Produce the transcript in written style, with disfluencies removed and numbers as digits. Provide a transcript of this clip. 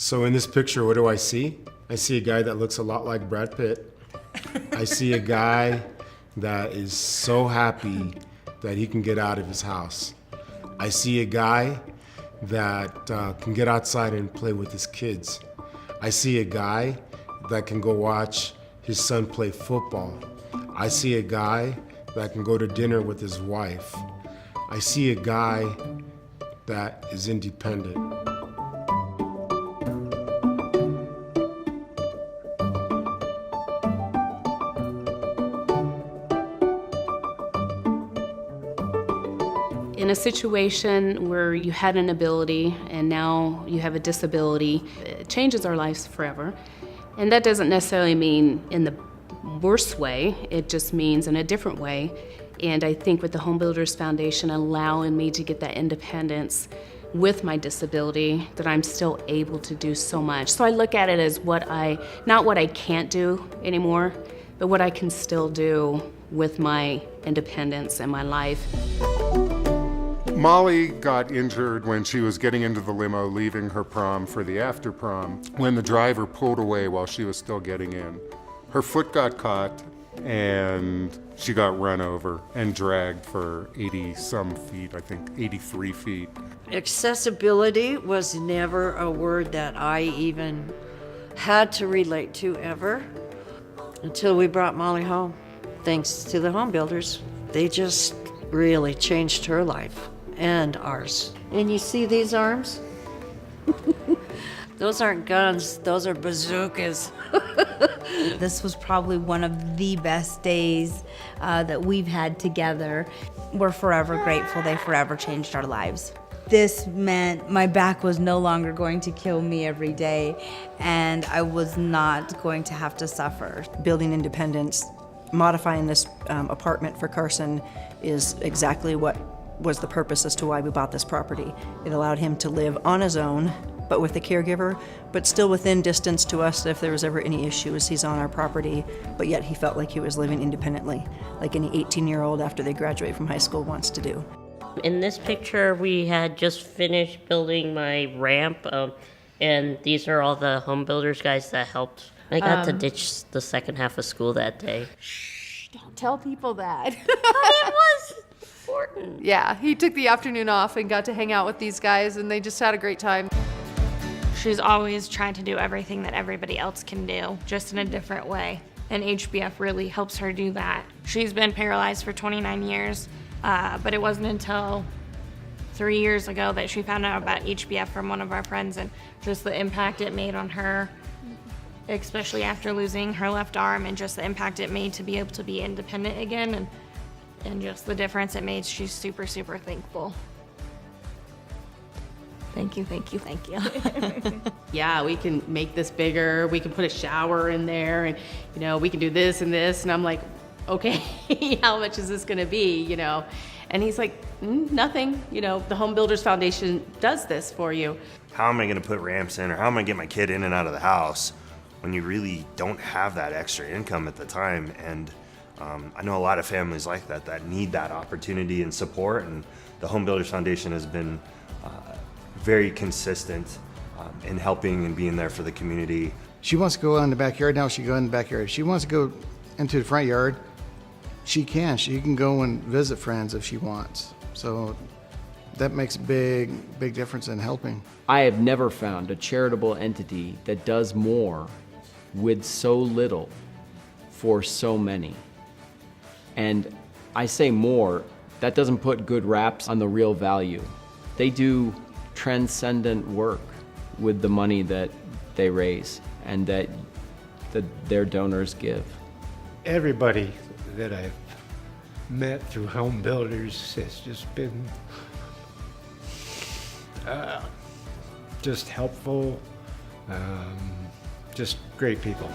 So in this picture, what do I see? I see a guy that looks a lot like Brad Pitt. I see a guy that is so happy that he can get out of his house. I see a guy that can get outside and play with his kids. I see a guy that can go watch his son play football. I see a guy that can go to dinner with his wife. I see a guy that is independent. In a situation where you had an ability and now you have a disability, it changes our lives forever. And that doesn't necessarily mean in the worst way, it just means in a different way. And I think with the Home Builders Foundation allowing me to get that independence with my disability, that I'm still able to do so much. So I look at it as not what I can't do anymore, but what I can still do with my independence and my life. Molly got injured when she was getting into the limo leaving her prom for the after prom when the driver pulled away while she was still getting in. Her foot got caught and she got run over and dragged for 80-some feet, I think 83 feet. Accessibility was never a word that I even had to relate to ever until we brought Molly home. Thanks to the home builders, they just really changed her life and ours. And you see these arms? Those aren't guns, those are bazookas. This was probably one of the best days that we've had together. We're forever grateful. They forever changed our lives. This meant my back was no longer going to kill me every day, and I was not going to have to suffer. Building independence, modifying this apartment for Carson is exactly what was the purpose as to why we bought this property. It allowed him to live on his own, but with a caregiver, but still within distance to us if there was ever any issues. He's on our property, but yet he felt like he was living independently, like any 18-year-old after they graduate from high school wants to do. In this picture, we had just finished building my ramp, and these are all the home builders guys that helped. I got to ditch the second half of school that day. Shh, don't tell people that. It was important. Yeah, he took the afternoon off and got to hang out with these guys, and they just had a great time. She's always trying to do everything that everybody else can do, just in a different way. And HBF really helps her do that. She's been paralyzed for 29 years, but it wasn't until 3 years ago that she found out about HBF from one of our friends, and just the impact it made on her, especially after losing her left arm, and just the impact it made to be able to be independent again, and just the difference it made. She's super, super thankful. Thank you, thank you, thank you. Yeah, we can make this bigger. We can put a shower in there, and we can do this and this. And I'm like, okay, how much is this gonna be, And he's like, nothing, the Home Builders Foundation does this for you. How am I gonna put ramps in, or how am I gonna get my kid in and out of the house when you really don't have that extra income at the time? And I know a lot of families like that need that opportunity and support, and the Home Builders Foundation has been very consistent in helping and being there for the community. She wants to go in the backyard, now she can go in the backyard. If she wants to go into the front yard, she can. She can go and visit friends if she wants. So that makes a big difference in helping. I have never found a charitable entity that does more with so little for so many. And I say more, that doesn't put good raps on the real value. They do transcendent work with the money that they raise and that their donors give. Everybody that I've met through Home Builders has just been just helpful, just great people.